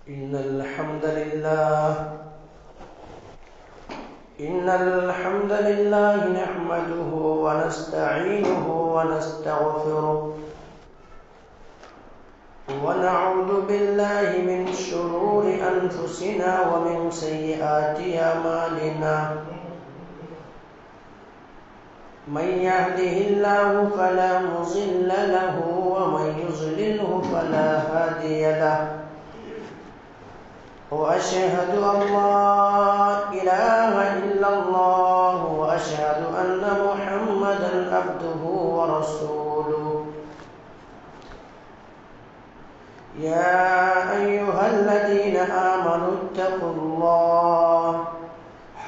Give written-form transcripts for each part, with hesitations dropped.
إن الحمد لله نحمده ونستعينه ونستغفره ونعوذ بالله من شرور أنفسنا ومن سيئات أعمالنا من يهده الله فلا مضل له ومن يضلله فلا هادي له وأشهد أن لا إله إلا الله وأشهد أن محمدا عبده ورسوله يا أيها الذين آمنوا اتقوا الله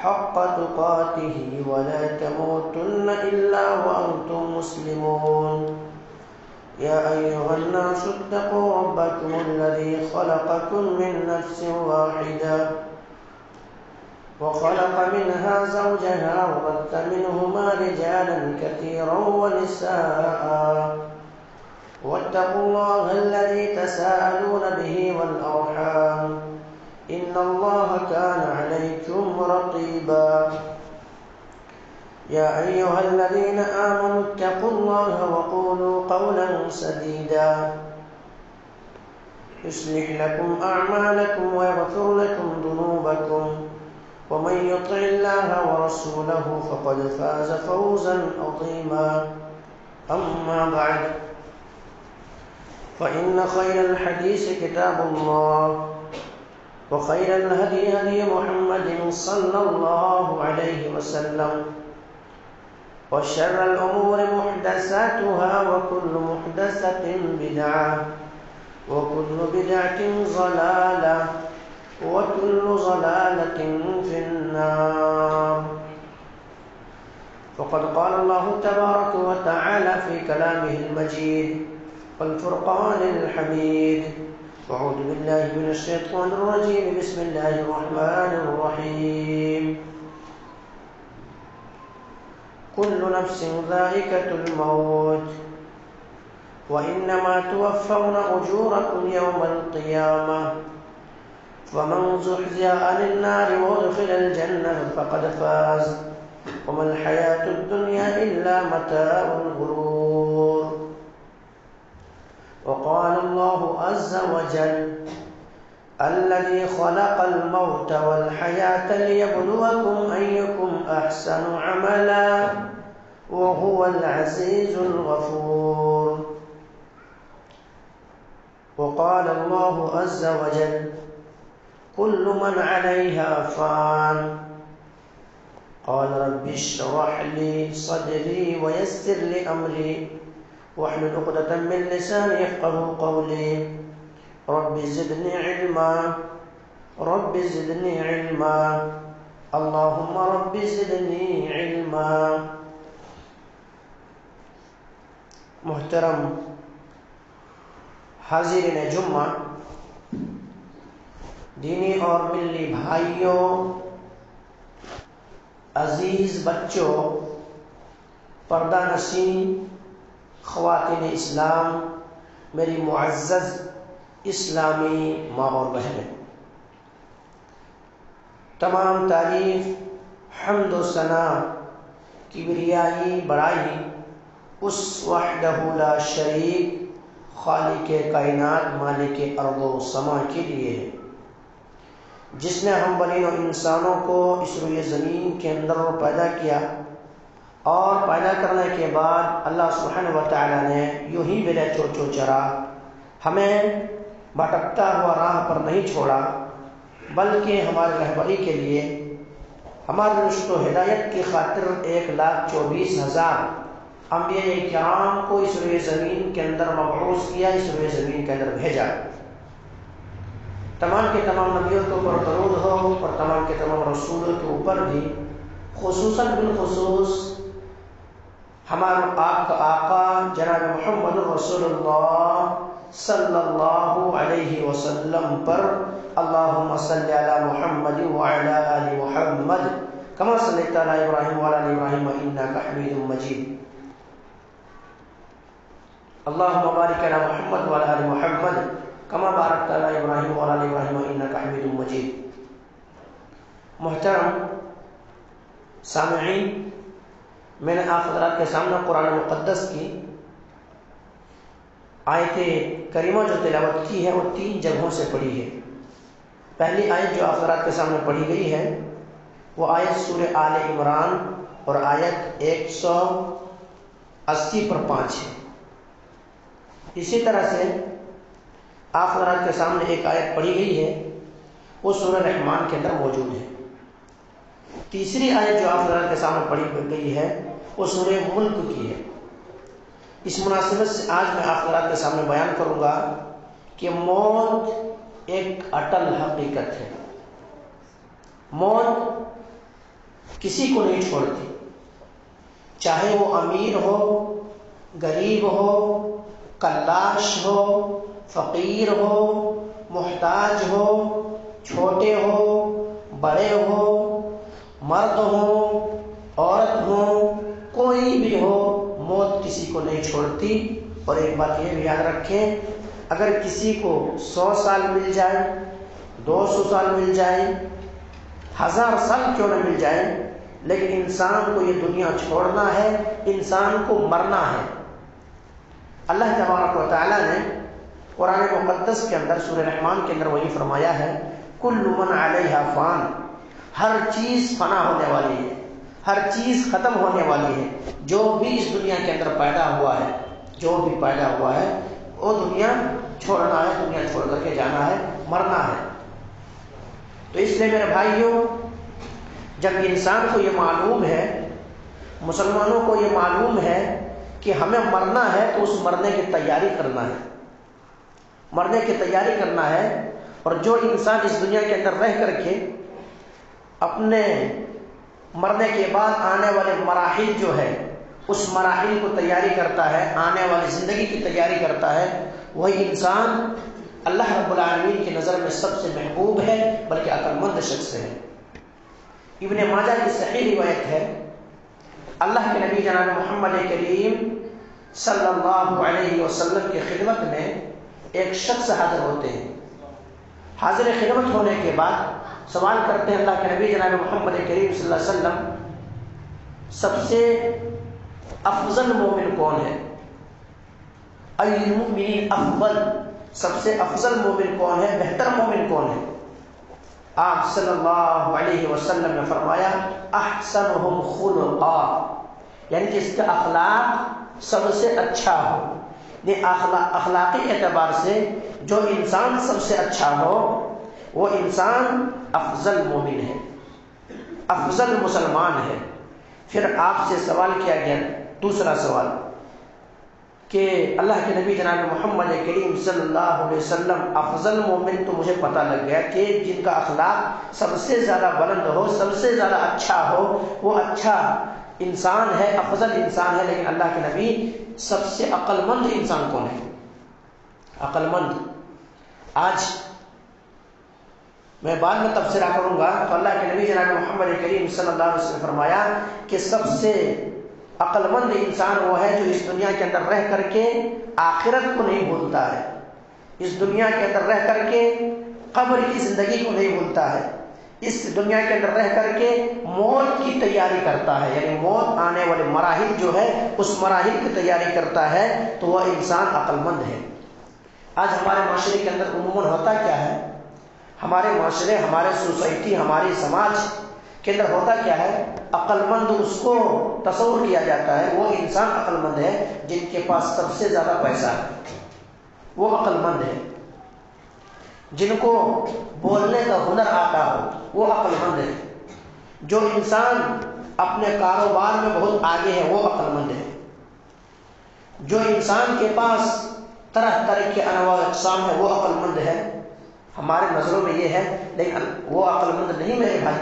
حق تقاته ولا تموتن إلا وأنتم مسلمون يا أيها الناس اتقوا ربكم الذي خلقكم من نفس واحدة وخلق منها زوجها وبث منهما رجالا كثيرا ونساء واتقوا الله الذي تساءلون به والأرحام إن الله كان عليكم رقيبا يا أيها الذين آمنوا اتقوا الله وقولوا قولا سديدا يصلح لكم أعمالكم ويغفر لكم ذنوبكم ومن يطع الله ورسوله فقد فاز فوزا عظيما أما بعد فإن خير الحديث كتاب الله وخير الهدي هدي محمد صلى الله عليه وسلم وشر الأمور محدثاتها وكل محدثة بدعة وكل بدعة ضلالة وكل ضلالة في النار فقد قال الله تبارك وتعالى في كلامه المجيد والفرقان الحميد أعوذ بالله من الشيطان الرجيم بسم الله الرحمن الرحيم كل نفس ذائقة الموت وإنما توفون أجوركم يوم القيامة فمن زحزح عن النار وادخل الجنة فقد فاز وما الحياة الدنيا إلا متاع الغرور وقال الله عز وجل الذي خلق الموت والحياة ليبلوكم أيكم أحسن عملا وهو العزيز الغفور وقال الله عز وجل كل من عليها فان قال رب اشرح لي صدري ويسر لي أمري واحلل عقدة من لساني يفقهوا قولي رب زدني علما رب زدني علما اللهم رب زدني علما محترم حاضرین جمعہ، دینی اور ملی بھائیوں، عزیز بچوں، پردہ نشین خواتین اسلام، میری معزز اسلامی ماں اور بہنیں، تمام تعریف، حمد و ثنا، کبریائی، بڑائی اس وحدہ لا شریک خالق کائنات مالک ارض و سما کے لیے ہے، جس نے ہم بنی و انسانوں کو اس روئے زمین کے اندر پیدا کیا، اور پیدا کرنے کے بعد اللہ سبحانہ و تعالیٰ نے یوں ہی بلا چوچو چرا ہمیں بھٹکتا ہوا راہ پر نہیں چھوڑا، بلکہ ہماری رہبری کے لیے، ہماری رشد و ہدایت کی خاطر 1,24,000 انبیاء کرام کو اس روئے زمین کے اندر مبعوث کیا، اس روئے زمین کے اندر بھیجا۔ تمام کے تمام نبیوں کے اوپر درود ہو اور تمام کے تمام رسولوں کے اوپر بھی، خصوصاً بالخصوص ہمارے آپ کا آقا جناب محمد رسول اللہ صلی اللہ علیہ وسلم پر اللہم صلی علی محمد وعلی آل محمد کما صلیت علی ابراہیم وعلی آل ابراہیم انک حمید مجید۔ اللهم بارك على محمد وعلى آل محمد کما بارکت علی ابراہیم وعلی آل ابراہیم انک حمید مجید۔ محترم سامعین، میں نے آپ حضرات کے سامنے قرآن مقدس کی آیت کریمہ جو تلاوت کی ہے وہ 3 جگہوں سے پڑھی ہے۔ پہلی آیت جو آپ حضرات کے سامنے پڑھی گئی ہے وہ آیت سورہ آل عمران اور آیت 180 پر 5 ہے۔ اسی طرح سے آپ حضرات کے سامنے ایک آیت پڑھی گئی ہے وہ سورہ رحمان کے اندر موجود ہے۔ تیسری آیت جو آپ حضرات کے سامنے پڑھی گئی ہے وہ سورہ ملک کی ہے۔ اس مناسبت سے آج میں آپ حضرات کے سامنے بیان کروں گا کہ موت ایک اٹل حقیقت ہے۔ موت کسی کو نہیں چھوڑتی، چاہے وہ امیر ہو، غریب ہو، کلاش ہو، فقیر ہو، محتاج ہو، چھوٹے ہو، بڑے ہو، مرد ہو، عورت ہو، کوئی بھی ہو، موت کسی کو نہیں چھوڑتی۔ اور ایک بات یہ بھی یاد رکھیں، اگر کسی کو 100 سال مل جائے، 200 سال مل جائے، 1000 سال کیوں نہ مل جائے، لیکن انسان کو یہ دنیا چھوڑنا ہے، انسان کو مرنا ہے۔ اللہ تبارک و تعالیٰ نے قرآن مقدس کے اندر سورہ رحمان کے اندر وہی فرمایا ہے، کل من علیہا فان، ہر چیز فنا ہونے والی ہے، ہر چیز ختم ہونے والی ہے۔ جو بھی اس دنیا کے اندر پیدا ہوا ہے، جو بھی پیدا ہوا ہے وہ دنیا چھوڑنا ہے، دنیا چھوڑ کر کے جانا ہے، مرنا ہے۔ تو اس لیے میرے بھائیوں، جب انسان کو یہ معلوم ہے، مسلمانوں کو یہ معلوم ہے کہ ہمیں مرنا ہے، تو اس مرنے کی تیاری کرنا ہے، مرنے کی تیاری کرنا ہے۔ اور جو انسان اس دنیا کے اندر رہ کر کے اپنے مرنے کے بعد آنے والے مراحل جو ہے اس مراحل کو تیاری کرتا ہے، آنے والی زندگی کی تیاری کرتا ہے، وہی انسان اللہ رب العالمین کی نظر میں سب سے محبوب ہے، بلکہ عقل مند شخص ہے۔ ابن ماجہ کی صحیح روایت ہے، اللہ کے نبی جناب محمد کریم صلی اللہ علیہ وسلم کی خدمت میں ایک شخص حاضر ہوتے ہیں۔ حاضر خدمت ہونے کے بعد سوال کرتے ہیں اللہ کے نبی جناب محمد کریم صلی اللہ علیہ وسلم، سب سے افضل مومن کون ہے؟ ای المؤمنین افضل، سب سے افضل مومن کون ہے، بہتر مومن کون ہے؟ آپ صلی اللہ علیہ وسلم نے فرمایا احسنہم خلقا، یعنی کہ اس کا اخلاق سب سے اچھا ہو۔ اخلاقی اعتبار سے جو انسان سب سے اچھا ہو وہ انسان افضل مومن ہے، افضل مسلمان ہے۔ پھر آپ سے سوال کیا گیا دوسرا سوال کہ اللہ کے نبی جناب محمد کریم صلی اللہ علیہ وسلم افضل مومن تو مجھے پتہ لگ گیا کہ جن کا اخلاق سب سے زیادہ بلند ہو، سب سے زیادہ اچھا ہو، وہ اچھا انسان ہے، افضل انسان ہے، لیکن اللہ کے نبی سب سے عقل مند انسان کون ہے؟ عقل مند۔ آج میں بعد میں تبصرہ کروں گا تو اللہ کے نبی جناب محمد کریم صلی اللہ علیہ وسلم نے فرمایا کہ سب سے عقل مند انسان وہ ہے جو اس دنیا کے اندر رہ کر کے آخرت کو نہیں بھولتا ہے، اس دنیا کے اندر رہ کر کے قبر کی زندگی کو نہیں بھولتا ہے، اس دنیا کے اندر رہ کر کے موت کی تیاری کرتا ہے، یعنی موت آنے والے مراحل جو ہے اس مراحل کی تیاری کرتا ہے، تو وہ انسان عقل مند ہے۔ آج ہمارے معاشرے کے اندر عموماً ہوتا کیا ہے، ہمارے معاشرے، ہمارے سوسائٹی، ہماری سماج کے اندر ہوتا کیا ہے، عقل مند اس کو تصور کیا جاتا ہے، وہ انسان عقل مند ہے جن کے پاس سب سے زیادہ پیسہ ہے، وہ عقل مند ہے، جن کو بولنے کا ہنر آتا ہو وہ عقل مند ہے، جو انسان اپنے کاروبار میں بہت آگے ہے وہ عقل مند ہے، جو انسان کے پاس طرح طرح کے انواع اقسام ہے وہ عقل مند ہے۔ ہمارے نظروں میں یہ ہے، لیکن وہ عقل مند نہیں میرے بھائی۔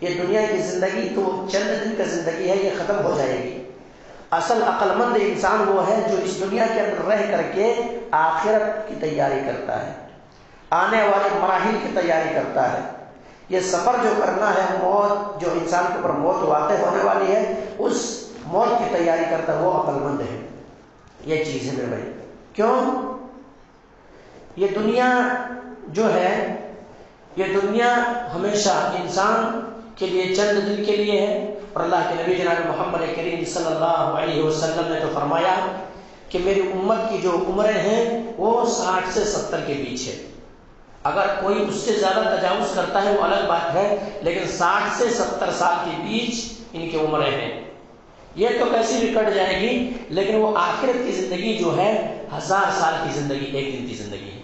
یہ دنیا کی زندگی تو چند دن کا زندگی ہے، یہ ختم ہو جائے گی۔ اصل عقل مند انسان وہ ہے جو اس دنیا کے اندر رہ کر کے آخرت کی تیاری کرتا ہے، آنے والے مراحل کی تیاری کرتا ہے۔ یہ سفر جو کرنا ہے، موت جو انسان کے اوپر موت واقع ہونے والی ہے، اس موت کی تیاری کرتا ہے، وہ عقل مند ہے۔ یہ چیز ہے میرے بھائی۔ کیوں؟ یہ دنیا جو ہے، یہ دنیا ہمیشہ انسان کے لیے چند دن کے لیے ہے، اور اللہ کے نبی جناب محمد کریم صلی اللہ علیہ وسلم نے تو فرمایا کہ میری امت کی جو عمریں ہیں وہ 60 سے 70 کے بیچ ہے۔ اگر کوئی اس سے زیادہ تجاوز کرتا ہے وہ الگ بات ہے، لیکن 60 سے 70 سال کے بیچ ان کی عمریں ہیں۔ یہ تو کیسی بھی کٹ جائے گی، لیکن وہ آخرت کی زندگی جو ہے 1000 سال کی زندگی ایک دن کی زندگی ہے،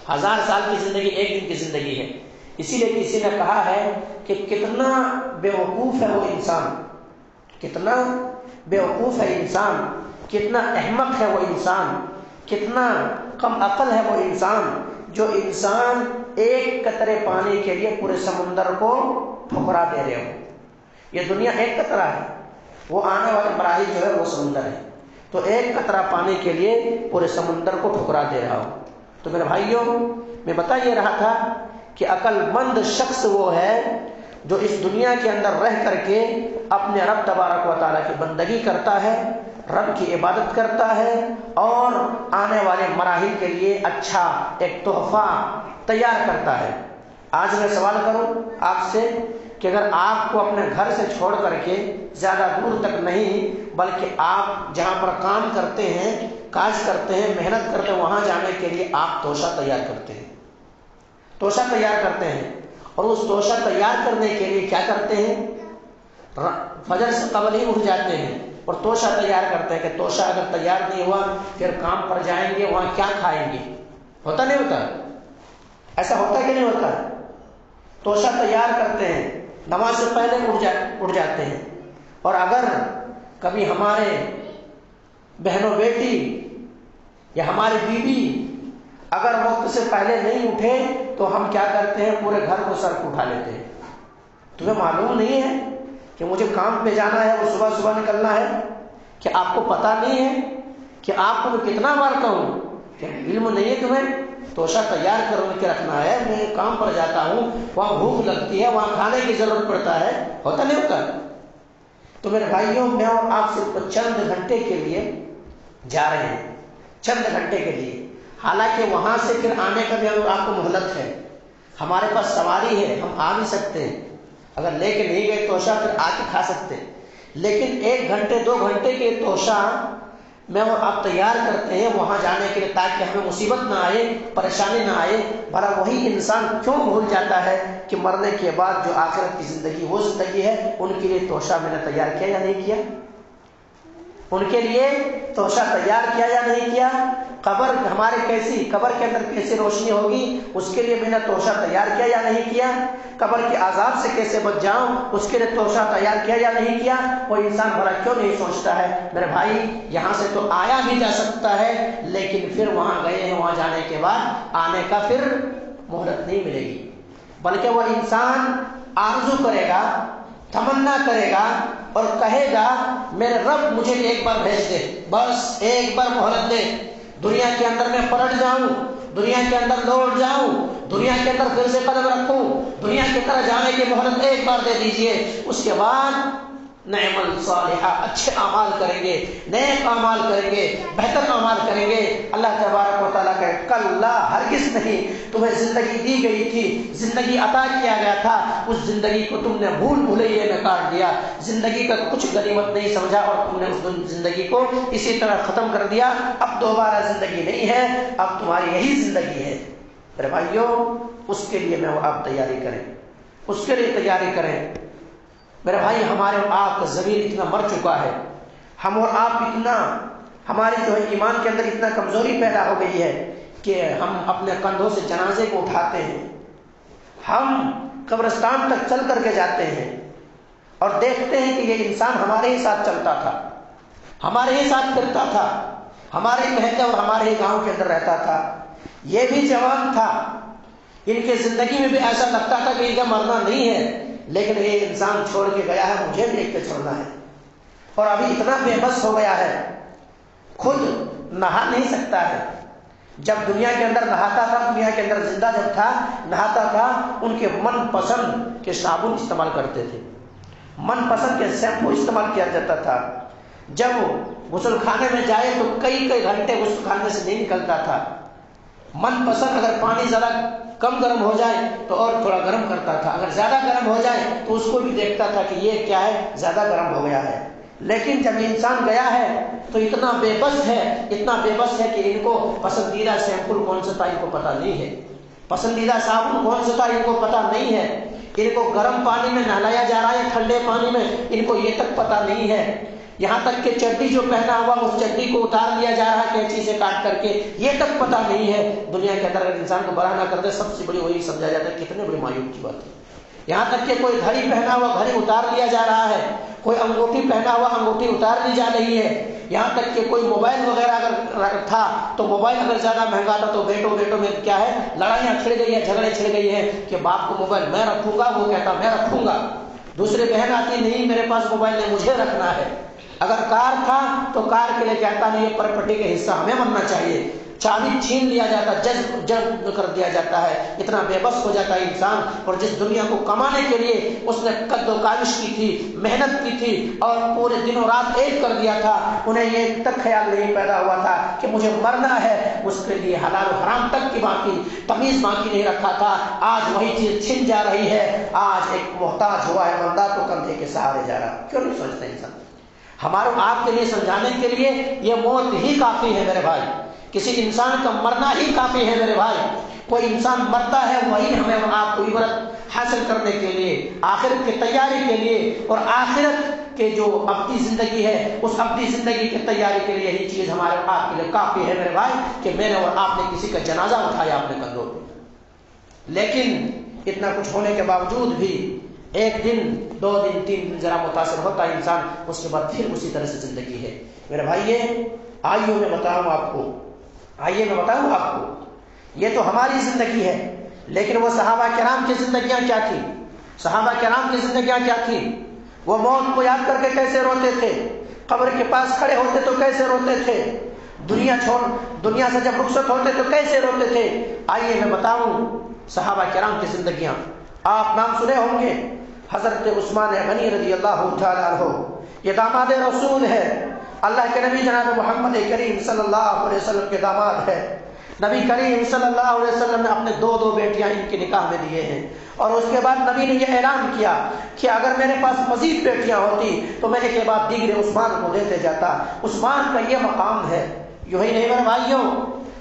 1000 سال کی زندگی ایک دن کی زندگی ہے۔ اسی لیے کسی نے کہا ہے کہ کتنا بے وقوف ہے وہ انسان، کتنا بے وقوف ہے انسان، کتنا احمق ہے وہ انسان، کتنا کم عقل ہے وہ انسان، جو انسان ایک قطرے پانی کے لیے پورے سمندر کو ٹھکرا دے رہے ہو۔ یہ دنیا ایک قطرہ ہے، وہ آنے والے مراحل جو ہے وہ سمندر ہے، تو ایک قطرہ پانی کے لیے پورے سمندر کو ٹھکرا دے رہا ہو۔ تو میرے بھائیوں، میں بتا یہ رہا تھا کہ عقل مند شخص وہ ہے جو اس دنیا کے اندر رہ کر کے اپنے رب تبارک و تعالیٰ کی بندگی کرتا ہے، رب کی عبادت کرتا ہے، اور آنے والے مراحل کے لیے اچھا ایک تحفہ تیار کرتا ہے۔ آج میں سوال کروں آپ سے کہ اگر آپ کو اپنے گھر سے چھوڑ کر کے زیادہ دور تک نہیں، بلکہ آپ جہاں پر کام کرتے ہیں، کاج کرتے ہیں، محنت کرتے ہیں، وہاں جانے کے لیے آپ توشہ تیار کرتے ہیں، توشہ تیار کرتے ہیں، اور اس توشہ تیار کرنے کے لیے کیا کرتے ہیں؟ فجر سے قبل ہی اٹھ جاتے ہیں اور توشہ تیار کرتے ہیں کہ توشہ اگر تیار نہیں ہوا پھر کام پر جائیں گے، وہاں کیا کھائیں گے؟ ہوتا نہیں ہوتا؟ ایسا ہوتا کہ نہیں ہوتا؟ توشہ تیار کرتے ہیں، نماز سے پہلے اٹھ جاتے ہیں، اور اگر کبھی ہمارے بہنوں بیٹی یا ہماری بیوی اگر وقت سے پہلے نہیں اٹھے تو ہم کیا کرتے ہیں؟ پورے گھر کو سر کو اٹھا لیتے ہیں۔ تمہیں معلوم نہیں ہے کہ مجھے کام پہ جانا ہے، وہ صبح صبح نکلنا ہے؟ کہ آپ کو پتہ نہیں ہے کہ آپ کو میں کتنا مارتا ہوں؟ کہ علم نہیں ہے تمہیں؟ توشہ تیار کر کے رکھنا ہے، میں کام پر جاتا ہوں، وہاں بھوک لگتی ہے، وہاں کھانے کی ضرورت پڑتا ہے، ہوتا نہیں ہوتا؟ تو میرے بھائیوں، میں اور آپ صرف چند گھنٹے کے لیے جا رہے ہیں، چند گھنٹے کے لیے، حالانکہ وہاں سے پھر آنے کا بھی آپ کو مہلت ہے، ہمارے پاس سواری ہے، ہم آ نہیں سکتے ہیں، اگر لے کے نہیں گئے توشہ پھر آ کے کھا سکتے ہیں، لیکن 1 گھنٹے 2 گھنٹے کے توشہ میں اور آپ تیار کرتے ہیں وہاں جانے کے لیے، تاکہ ہمیں مصیبت نہ آئے، پریشانی نہ آئے۔ بھلا وہی انسان کیوں بھول جاتا ہے کہ مرنے کے بعد جو آخرت کی زندگی وہ زندگی ہے، ان کے لیے توشہ میں نے تیار کیا یا نہیں کیا؟ ان کے لیے توشہ تیار کیا یا نہیں کیا؟ قبر ہمارے کیسی، قبر کے اندر کیسی روشنی ہوگی، اس کے لیے میں نے توشہ تیار کیا یا نہیں کیا؟ قبر کے عذاب سے کیسے بچ جاؤں، اس کے لیے توشہ تیار کیا یا نہیں کیا؟ وہ انسان بھلا کیوں نہیں سوچتا ہے؟ میرے بھائی، یہاں سے تو آیا بھی جا سکتا ہے، لیکن پھر وہاں گئے ہیں، وہاں جانے کے بعد آنے کا پھر مہلت نہیں ملے گی، بلکہ وہ انسان آرزو کرے گا، تمنا کرے گا اور کہے گا میرے رب مجھے ایک بار بھیج دے، بس ایک بار مہلت دے، دنیا کے اندر میں پلٹ جاؤں، دنیا کے اندر لوٹ جاؤں، دنیا کے اندر پھر سے قدم رکھوں، دنیا کی طرح جانے کی مہلت ایک بار دے دیجئے، اس کے بعد نعمل صالحہ، اچھے اعمال کریں گے، نیک اعمال کریں گے، بہتر اعمال کریں گے۔ اللہ تبارک و تعالیٰ کہ کلا، ہرگز نہیں، تمہیں زندگی دی گئی تھی، زندگی عطا کیا گیا تھا، اس زندگی کو تم نے بھولئیے میں کاٹ دیا، زندگی کا کچھ غنیمت نہیں سمجھا اور تم نے اس زندگی کو اسی طرح ختم کر دیا۔ اب دوبارہ زندگی نہیں ہے، اب تمہاری یہی زندگی ہے۔ میرے بھائیوں، اس کے لیے میں اور آپ تیاری کریں، اس کے لیے تیاری کریں۔ میرے بھائی، ہمارے اور آپ کا ضمیر اتنا مر چکا ہے، ہم اور آپ اتنا، ہماری جو ہے ایمان کے اندر اتنا کمزوری پیدا ہو گئی ہے کہ ہم اپنے کندھوں سے جنازے کو اٹھاتے ہیں، ہم قبرستان تک چل کر کے جاتے ہیں اور دیکھتے ہیں کہ یہ انسان ہمارے ہی ساتھ چلتا تھا، ہمارے ہی ساتھ پھرتا تھا، ہمارے ہی محلے اور ہمارے ہی گاؤں کے اندر رہتا تھا، یہ بھی جوان تھا، ان کے زندگی میں بھی ایسا لگتا تھا کہ ان کا مرنا نہیں ہے، لیکن یہ انسان چھوڑ کے گیا ہے، مجھے بھی ایک کے چھوڑنا ہے، اور ابھی اتنا بے بس ہو گیا ہے، خود نہا نہیں سکتا ہے۔ جب دنیا کے اندر نہاتا تھا، دنیا کے اندر زندہ جب تھا، نہاتا تھا، ان کے من پسند کے صابن استعمال کرتے تھے، من پسند کے شیمپو استعمال کیا جاتا تھا، جب غسل خانے میں جائے تو کئی کئی گھنٹے غسل خانے سے نہیں نکلتا تھا، من پسند اگر پانی ذرا کم گرم ہو جائے تو اور تھوڑا گرم کرتا تھا، اگر زیادہ گرم ہو جائے تو اس کو بھی دیکھتا تھا کہ یہ کیا ہے، زیادہ گرم ہو گیا ہے۔ لیکن جب انسان گیا ہے تو اتنا بے بس ہے کہ ان کو پسندیدہ شیمپو کون سا تھا ان کو پتہ نہیں ہے، پسندیدہ صابن کون سا تھا ان کو پتہ نہیں ہے، ان کو گرم پانی میں نہلایا جا رہا ہے ٹھنڈے پانی میں ان کو یہ تک پتہ نہیں ہے، یہاں تک کہ چڈی جو پہنا ہوا اس چڈی کو اتار لیا جا رہا ہے کینچی سے کاٹ کر کے، یہ تک پتہ نہیں ہے۔ دنیا کے اندر اگر انسان کو بڑا نہ کرتے سب سے بڑی وہی سمجھا جاتا ہے، کتنے بڑی مایوب کی بات ہے۔ یہاں تک کہ کوئی گھڑی پہنا ہوا گھڑی اتار لیا جا رہا ہے، کوئی انگوٹھی پہنا ہوا انگوٹھی اتار لی جا رہی ہے، یہاں تک کہ کوئی موبائل وغیرہ اگر تھا تو موبائل اگر زیادہ مہنگا تھا تو بیٹوں میں کیا ہے لڑائیاں چھڑ گئی ہیں، جھگڑے چھڑ گئی ہیں کہ باپ کو موبائل میں رکھوں گا، وہ کہتا میں رکھوں گا، دوسرے بہن آتی نہیں میرے پاس موبائل نہیں مجھے رکھنا ہے، اگر کار تھا تو کار کے لیے کہتا نہیں یہ پراپرٹی کا حصہ ہمیں بننا چاہیے، چابی چھین لیا جاتا، جذب کر دیا جاتا ہے، اتنا بے بس ہو جاتا ہے انسان۔ اور جس دنیا کو کمانے کے لیے اس نے قد و کاوش کی تھی، محنت کی تھی اور پورے دن و رات ایک کر دیا تھا، انہیں یہ تک خیال نہیں پیدا ہوا تھا کہ مجھے مرنا ہے، اس کے لیے حلال و حرام تک کی باقی تمیز باقی نہیں رکھا تھا۔ آج وہی چیز چھن جا رہی ہے، آج ایک محتاج ہوا ہے بندہ تو کندھے کے سہارے جا رہا، کیوں نہیں سوچتے انسان؟ ہمارے آپ کے لیے سمجھانے کے لیے یہ موت ہی کافی ہے میرے بھائی، کسی انسان کا مرنا ہی کافی ہے میرے بھائی، کوئی انسان مرتا ہے وہی ہمیں اور آپ کو عبرت حاصل کرنے کے لیے، آخرت کی تیاری کے لیے، اور آخرت کے جو ابدی زندگی ہے اس ابدی زندگی کی تیاری کے لیے یہی چیز ہمارے آپ کے لیے کافی ہے میرے بھائی کہ میں نے اور آپ نے کسی کا جنازہ اٹھایا اپنے کندھوں پہ۔ لیکن اتنا کچھ ہونے کے باوجود بھی ایک دن، 2 دن، 3 دن ذرا متاثر ہوتا ہے انسان، اس کے بعد پھر اسی طرح سے زندگی ہے میرے بھائی۔ آئیے میں بتاؤں آپ کو، یہ تو ہماری زندگی ہے، لیکن وہ صحابہ کرام کی زندگیاں کیا تھی؟ صحابہ کرام کی زندگیاں کیا تھی؟ وہ موت کو یاد کر کے کیسے روتے تھے؟ قبر کے پاس کھڑے ہوتے تو کیسے روتے تھے؟ دنیا سے جب رخصت ہوتے تو کیسے روتے تھے؟ آئیے میں بتاؤں صحابہ کرام کی زندگیاں۔ آپ نام سنے ہوں گے حضرت عثمان غنی رضی اللہ تعالیٰ عنہ، یہ داماد رسول ہے، اللہ کے نبی جناب محمد کریم صلی اللہ علیہ وسلم کے داماد ہے۔ نبی کریم صلی اللہ علیہ وسلم نے اپنے 2 بیٹیاں ان کے نکاح میں دیے ہیں، اور اس کے بعد نبی نے یہ اعلان کیا کہ اگر میرے پاس مزید بیٹیاں ہوتی تو میں ایک کے بعد دیگر عثمان کو دیتے جاتا۔ عثمان کا یہ مقام ہے، یوں ہی نہیں میرے بھائیوں،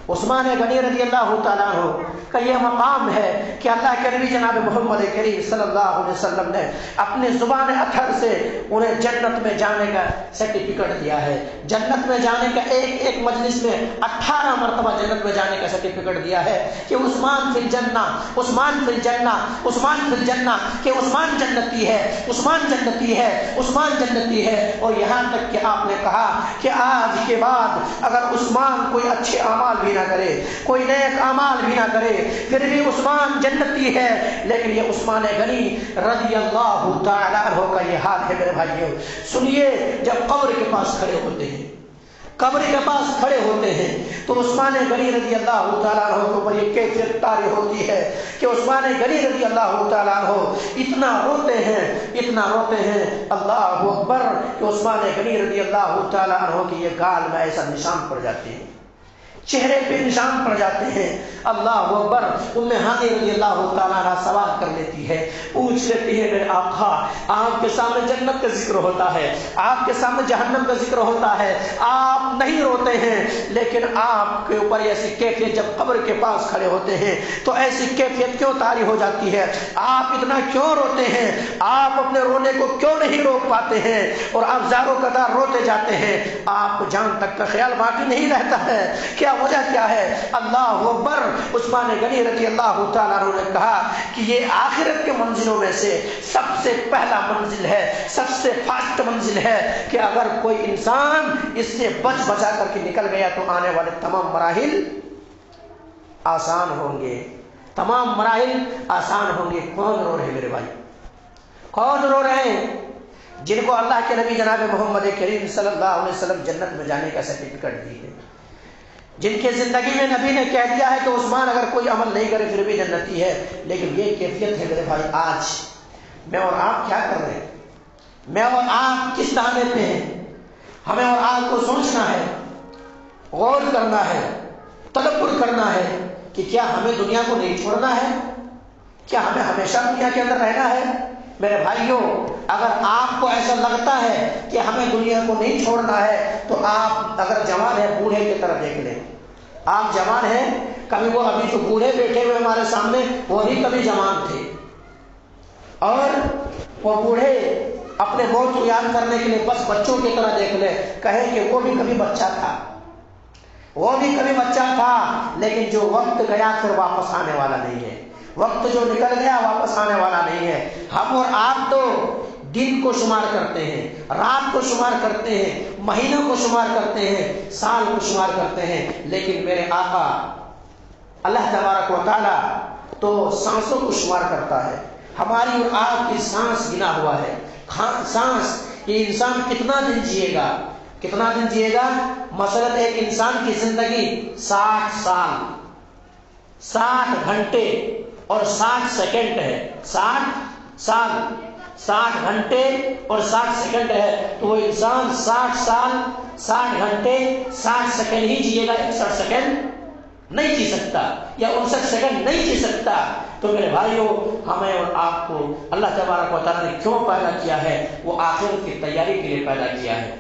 عثمان غنی رضی اللہ تعالیٰ عنہ کا یہ مقام ہے کہ اللہ کے نبی جناب محمد کریم صلی اللہ علیہ وسلم نے اپنی زبان اطہر سے انہیں جنت میں جانے کا سرٹیفکیٹ دیا ہے، جنت میں جانے کا ایک مجلس میں 18 مرتبہ جنت میں جانے کا سرٹیفکیٹ دیا ہے کہ عثمان فی الجنہ، عثمان فی الجنہ، عثمان فی الجنہ، کہ عثمان جنتی ہے، عثمان جنتی ہے، عثمان جنتی ہے۔ اور یہاں تک کہ آپ نے کہا کہ آج کے بعد اگر عثمان کوئی اچھے اعمال بھی نہ کرے، کوئی نیک اعمال بھی نہ کرے، پھر بھی عثمان جنتی ہے، لیکن یہ عثمان غنی رضی اللہ تعالیٰ عنہ کا یہ حال ہے میرے بھائیوں۔ سنیے، جب قبر کے پاس کھڑے ہوتے ہیں تو عثمان غنی رضی اللہ تعالیٰ عنہ کے اوپر یہ کیفیت طاری ہوتی ہے کہ عثمان غنی رضی اللہ تعالیٰ عنہ اتنا روتے ہیں اللہ اکبر کہ عثمان غنی رضی اللہ تعالیٰ عنہ کی یہ گال میں ایسا نشان پڑ جاتے ہیں، چہرے پہ نشان پڑ جاتے ہیں، اللہ اکبر۔ ام ہانی رضی اللہ تعالیٰ عنہ سوال کر لیتی ہے، پوچھ لیتی ہے میرے آقا، آپ کے سامنے جنت کا ذکر ہوتا ہے، آپ کے سامنے جہنم کا ذکر ہوتا ہے، آپ نہیں روتے ہیں، لیکن آپ کے اوپر ایسی کیفیت جب قبر کے پاس کھڑے ہوتے ہیں تو ایسی کیفیت کیوں طاری ہو جاتی ہے؟ آپ اتنا کیوں روتے ہیں؟ آپ اپنے رونے کو کیوں نہیں روک پاتے ہیں اور آپ زاروں قطار روتے جاتے ہیں؟ آپ کو جان تک کا خیال باقی نہیں رہتا ہے، کیا وجہ کیا ہے؟ اللہ اکبر۔ عثمان غنی رضی اللہ تعالیٰ عنہ نے کہا کہ یہ آخرت کے منزلوں میں سے سب سے پہلا منزل ہے، سب سے فاسٹ منزل ہے کہ اگر کوئی انسان اس سے بچا کر کے نکل گیا تو آنے والے تمام مراحل آسان ہوں گے، تمام مراحل آسان ہوں گے۔ کون رو رہے ہیں میرے بھائی؟ کون رو رہے ہیں؟ جن کو اللہ کے نبی جناب محمد کریم صلی اللہ علیہ وسلم جنت میں جانے کا سرٹیفکیٹ دی ہے، جن کے زندگی میں نبی نے کہہ دیا ہے کہ عثمان اگر کوئی عمل نہیں کرے پھر بھی جنتی ہے، لیکن یہ کیفیت ہے میرے بھائی۔ آج میں اور آپ کیا کر رہے ہیں؟ میں اور آپ کس دانے پہ ہیں؟ ہمیں اور آپ کو سوچنا ہے، غور کرنا ہے، تدبر کرنا ہے کہ کیا ہمیں دنیا کو نہیں چھوڑنا ہے؟ کیا ہمیں ہمیشہ دنیا کے اندر رہنا ہے؟ میرے بھائیوں، اگر آپ کو ایسا لگتا ہے کہ ہمیں دنیا کو نہیں چھوڑنا ہے تو آپ اگر جوان ہیں بوڑھے کی طرف دیکھ لیں. آپ جوان ہیں، کبھی وہ ابھی جو بوڑھے بیٹھے ہوئے ہمارے سامنے وہ بھی کبھی جوان تھے، اور وہ بوڑھے اپنے موت کو یاد کرنے کے لیے بس بچوں کی طرح دیکھ لیں، کہیں کہ وہ بھی کبھی بچہ تھا، وہ بھی کبھی بچہ تھا، لیکن جو وقت گیا پھر واپس آنے والا نہیں ہے. وقت جو نکل گیا واپس آنے والا نہیں ہے. ہم اور آپ تو دن کو شمار کرتے ہیں، رات کو شمار کرتے ہیں، مہینوں کو شمار کرتے ہیں، سال کو شمار کرتے ہیں، لیکن میرے آقا اللہ تبارک و تعالی تو سانسوں کو شمار کرتا ہے. ہماری اور آپ کی سانس گنا ہوا ہے. سانس، یہ انسان کتنا دن جیے گا، کتنا دن جیے گا؟ مثلا ایک انسان کی زندگی 60 سال، 60 گھنٹے اور 60 سیکنڈ ہے. 60 سال، 60 گھنٹے اور 60 سیکنڈ ہے، تو وہ انسان 60 سال، 60 گھنٹے، 60 سیکنڈ ہی جیے گا. 61 سیکنڈ نہیں جی سکتا، یا 59 سیکنڈ نہیں جی سکتا. تو میرے بھائیوں، ہمیں اور آپ کو اللہ تبارک و تعالیٰ نے کیوں پیدا کیا ہے؟ وہ آخرت کی تیاری کے لیے پیدا کیا ہے.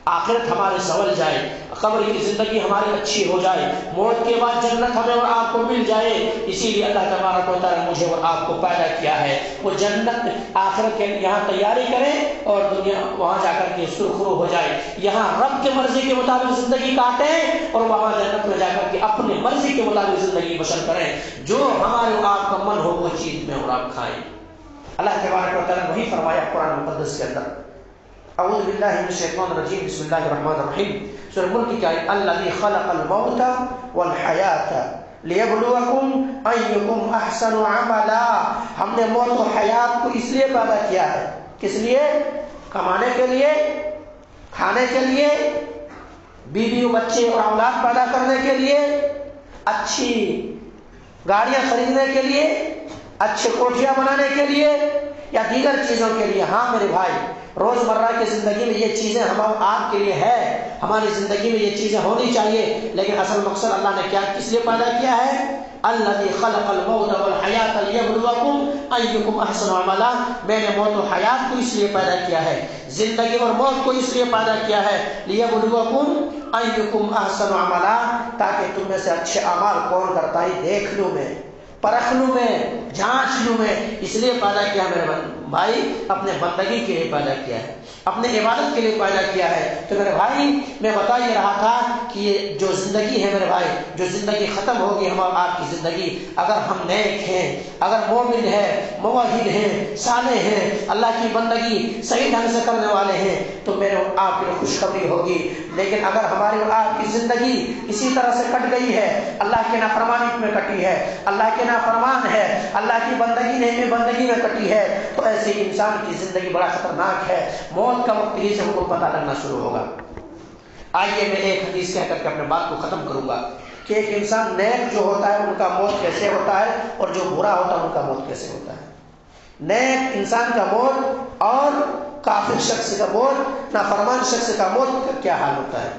آخرت ہمارے سنور جائے، قبر کی زندگی ہماری اچھی ہو جائے، موت کے بعد جنت ہمیں اور آپ کو مل جائے. اسی لیے اللہ تبارک و تعالیٰ نے مجھے اور آپ کو پیدا کیا ہے. وہ جنت آخرت کے یہاں تیاری کریں اور دنیا وہاں جا کر کے سرخرو ہو جائے. یہاں رب کی مرضی کے مطابق زندگی کاٹیں اور وہاں جنت میں جا کر کے اپنی مرضی کے مطابق زندگی بسر کریں. جو ہمارے اور آپ کا من ہو وہ چیز میں اور آپ کھائیں. اللہ تبارک و تعالیٰ نے وہی فرمایا قرآن مقدس کے اندر. اعوذ باللہ من الشیطان الرجیم، بسم اللہ الرحمن الرحیم. سورہ ملک کی آیت، الذی خلق الموت والحیات لیبلوکم ایکم احسن عملا. ہم نے موت و حیات کو اس لیے پیدا کیا ہے. کس لیے؟ کمانے کے لیے، کھانے کے لیے، بیوی بچے اور اولاد پیدا کرنے کے لیے، اچھی گاڑیاں خریدنے کے لیے، اچھے کوٹھیاں بنانے کے لیے، یا دیگر چیزوں کے لیے. ہاں میرے بھائی، روزمرہ کی زندگی میں یہ چیزیں ہم آپ کے لیے ہے، ہماری زندگی میں یہ چیزیں ہونی چاہیے، لیکن اصل مقصد اللہ نے کیا کس لیے پیدا کیا ہے؟ الذی خلق الموت والحیات لیبلوکم ایکم احسن عملا. میں نے موت و حیات کو اس لیے پیدا کیا ہے، زندگی اور موت کو اس لیے پیدا کیا ہے، لیبلوکم ایکم احسن عملا، تاکہ تم میں سے اچھے اعمال کون کرتا ہے دیکھ لوں میں، پرکھ لوں میں، جانچ لوں میں. اس لیے پیدا کیا میرے بھائی، اپنے بندگی کے لیے پیدا کیا ہے، اپنے عبادت کے لیے پیدا کیا ہے. تو میرے بھائی، میں بتا یہ رہا تھا کہ یہ جو زندگی ہے میرے بھائی، جو زندگی ختم ہوگی ہم آپ کی زندگی، اگر ہم نیک ہیں، اگر مومن ہیں، موحد ہیں، صالح ہیں، اللہ کی بندگی صحیح ڈھنگ سے کرنے والے ہیں، تو میرے آپ کی خوشخبری ہوگی. لیکن اگر ہماری اور آپ کی زندگی اسی طرح سے کٹ گئی ہے، اللہ کے نافرمانی میں کٹی ہے، اللہ کے نافرمان ہے، اللہ کی بندگی نہیں میں بندگی میں کٹی ہے، تو ایسے انسان کی زندگی بڑا خطرناک ہے. موت کا وقت ہی سے ہم کو پتہ لگنا شروع ہوگا. آئیے میں ایک حدیث کہہ کر کے اپنے بات کو ختم کروں گا کہ ایک انسان نیک جو ہوتا ہے ان کا موت کیسے ہوتا ہے، اور جو برا ہوتا ہے ان کا موت کیسے ہوتا ہے. نیک انسان کا موت اور کافر شخص کا موت، نافرمان شخص کا موت کا کیا حال ہوتا ہے.